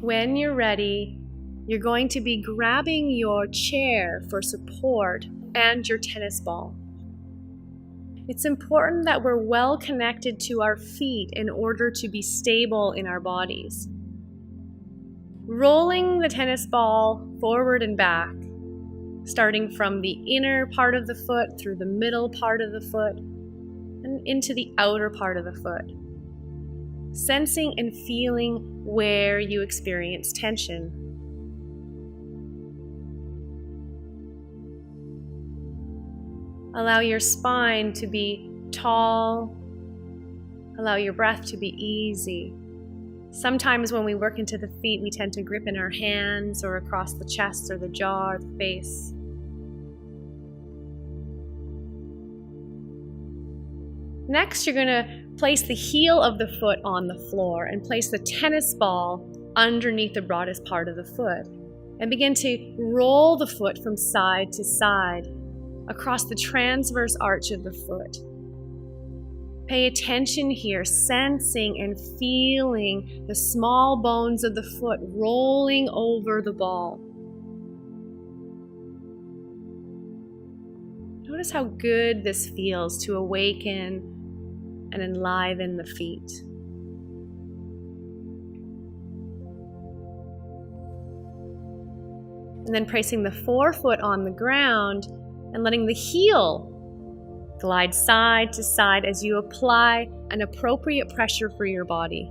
When you're ready, you're going to be grabbing your chair for support and your tennis ball. It's important that we're well connected to our feet in order to be stable in our bodies. Rolling the tennis ball forward and back, starting from the inner part of the foot through the middle part of the foot and into the outer part of the foot. Sensing and feeling where you experience tension. Allow your spine to be tall. Allow your breath to be easy. Sometimes when we work into the feet, we tend to grip in our hands or across the chest or the jaw or the face. Next, you're going to place the heel of the foot on the floor and place the tennis ball underneath the broadest part of the foot. And begin to roll the foot from side to side across the transverse arch of the foot. Pay attention here, sensing and feeling the small bones of the foot rolling over the ball. Notice how good this feels to awaken and enliven the feet. And then placing the forefoot on the ground and letting the heel glide side to side as you apply an appropriate pressure for your body.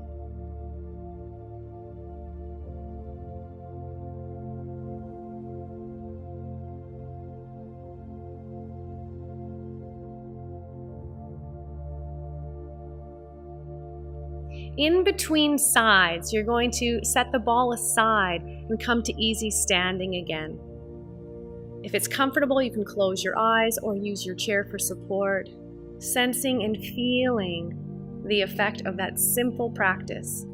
In between sides, you're going to set the ball aside and come to easy standing again. If it's comfortable, you can close your eyes or use your chair for support, sensing and feeling the effect of that simple practice.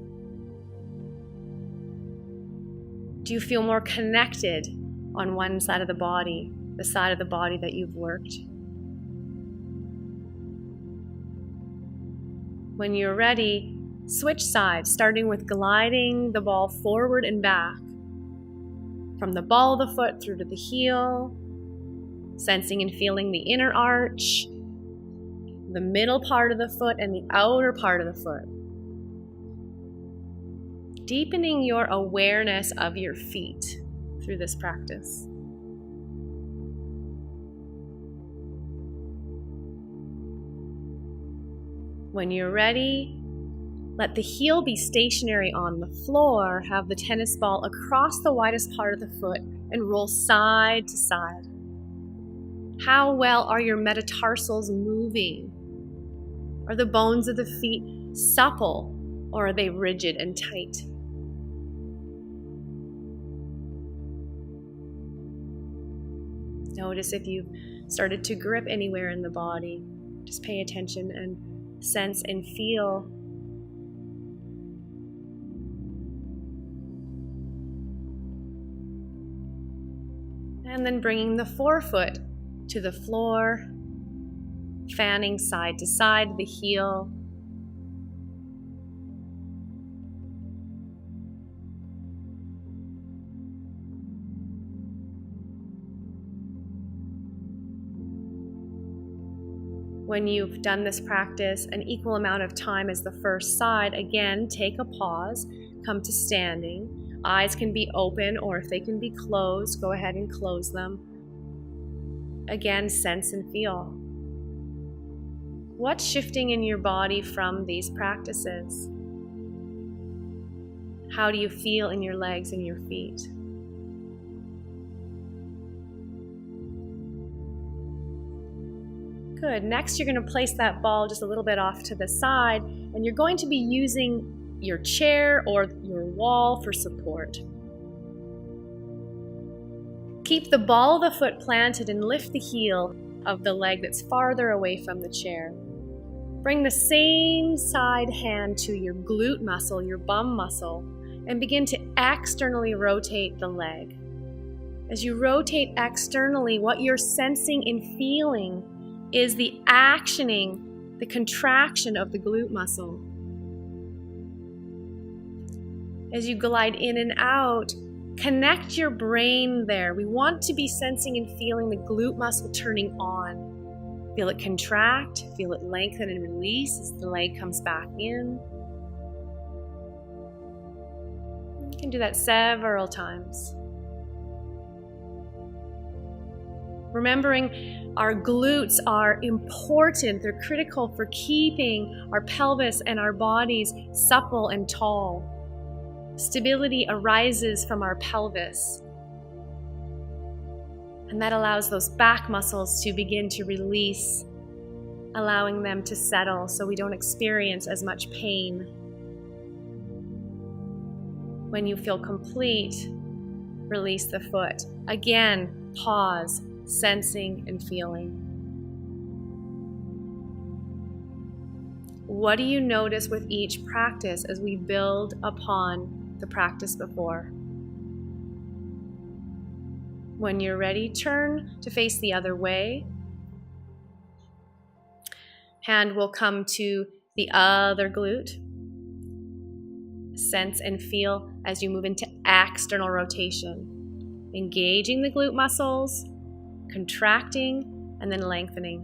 Do you feel more connected on one side of the body, the side of the body that you've worked? When you're ready, switch sides, starting with gliding the ball forward and back. From the ball of the foot through to the heel, sensing and feeling the inner arch, the middle part of the foot, and the outer part of the foot. Deepening your awareness of your feet through this practice. When you're ready, let the heel be stationary on the floor, have the tennis ball across the widest part of the foot, and roll side to side. How well are your metatarsals moving? Are the bones of the feet supple, or are they rigid and tight? Notice if you've started to grip anywhere in the body. Just pay attention and sense and feel. And then bringing the forefoot to the floor, fanning side to side, the heel. When you've done this practice an equal amount of time as the first side, again, take a pause, come to standing. Eyes can be open, or if they can be closed, go ahead and close them. Again, sense and feel. What's shifting in your body from these practices? How do you feel in your legs and your feet? Good. Next, you're going to place that ball just a little bit off to the side, and you're going to be using your chair or your wall for support. Keep the ball of the foot planted and lift the heel of the leg that's farther away from the chair. Bring the same side hand to your glute muscle, your bum muscle, and begin to externally rotate the leg. As you rotate externally, what you're sensing and feeling is the actioning, the contraction of the glute muscle. As you glide in and out, connect your brain there. We want to be sensing and feeling the glute muscle turning on. Feel it contract, feel it lengthen and release as the leg comes back in. You can do that several times. Remembering our glutes are important. They're critical for keeping our pelvis and our bodies supple and tall. Stability arises from our pelvis. And that allows those back muscles to begin to release, allowing them to settle so we don't experience as much pain. When you feel complete, release the foot. Again, pause, sensing and feeling. What do you notice with each practice as we build upon the practice before? When you're ready, turn to face the other way. Hand will come to the other glute. Sense and feel as you move into external rotation, engaging the glute muscles, contracting, and then lengthening.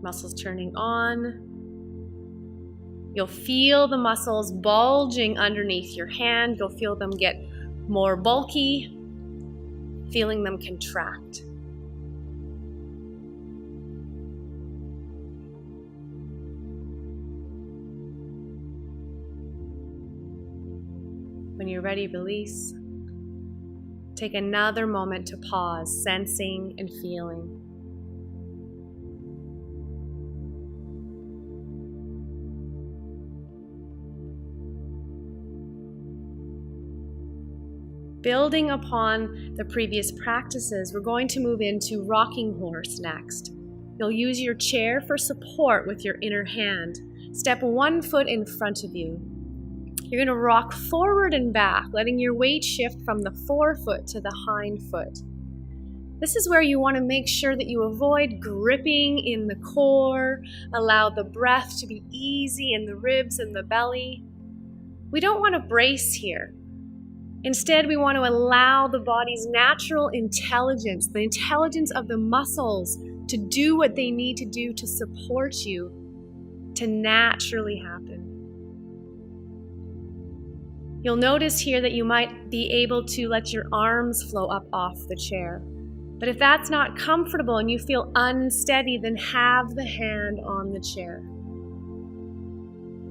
Muscles turning on. You'll feel the muscles bulging underneath your hand. You'll feel them get more bulky, feeling them contract. When you're ready, release. Take another moment to pause, sensing and feeling. Building upon the previous practices, we're going to move into rocking horse next. You'll use your chair for support with your inner hand. Step one foot in front of you. You're going to rock forward and back, letting your weight shift from the forefoot to the hind foot. This is where you want to make sure that you avoid gripping in the core, allow the breath to be easy in the ribs and the belly. We don't want to brace here. Instead, we want to allow the body's natural intelligence, the intelligence of the muscles, to do what they need to do to support you, to naturally happen. You'll notice here that you might be able to let your arms flow up off the chair. But if that's not comfortable and you feel unsteady, then have the hand on the chair.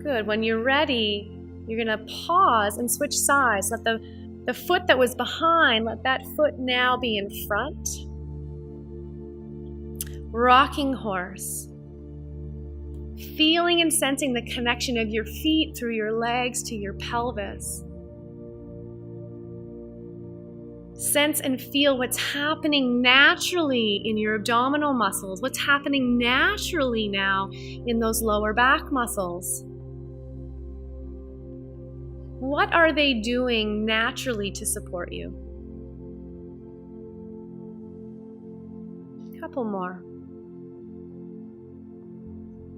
Good. When you're ready, you're going to pause and switch sides. Let the foot that was behind, let that foot now be in front. Rocking horse. Feeling and sensing the connection of your feet through your legs to your pelvis. Sense and feel what's happening naturally in your abdominal muscles, what's happening naturally now in those lower back muscles. What are they doing naturally to support you? A couple more.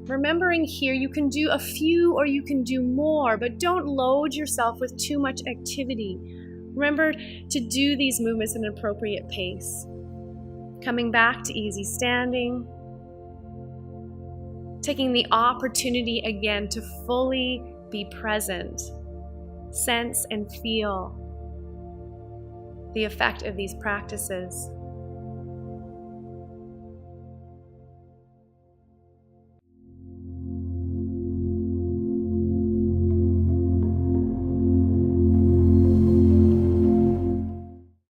Remembering here, you can do a few or you can do more, but don't load yourself with too much activity. Remember to do these movements at an appropriate pace. Coming back to easy standing. Taking the opportunity again to fully be present. Sense and feel the effect of these practices.